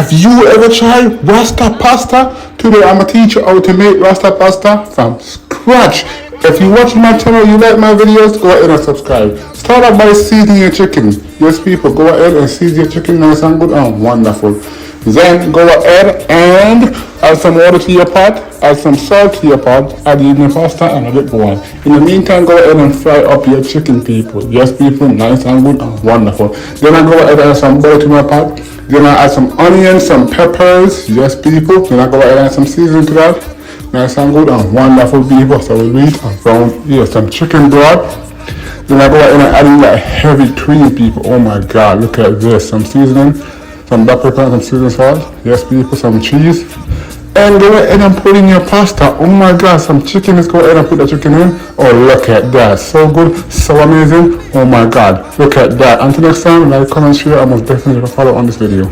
Have you ever tried Rasta pasta? Today I'm gonna teach you how to make Rasta pasta from scratch. If you watch my channel, you like my videos, go ahead and subscribe. Start off by seasoning your chicken. Yes people, go ahead and season your chicken nice and good and wonderful. Then go ahead and add some water to your pot, add some salt to your pot, add in the pasta and let it go on. In the meantime, go ahead and fry up your chicken people. Yes people, nice and good and wonderful. Then I go ahead and add some butter to my pot. Then I add some onions, some peppers. Yes people. Then I go ahead and add some seasoning to that. Nice and good and wonderful people. So we eat and found here some chicken broth. Then I go ahead and add in that heavy cream people. Oh my god, look at this. Some seasoning, some black pepper and some seasoning salt. Yes people, some cheese. And go ahead and put in your pasta. Oh my god, some chicken. Let's go ahead and put the chicken in. Oh, look at that. So good, so amazing. Oh my god, look at that. Until next time, like, comment, share, and most definitely follow on this video.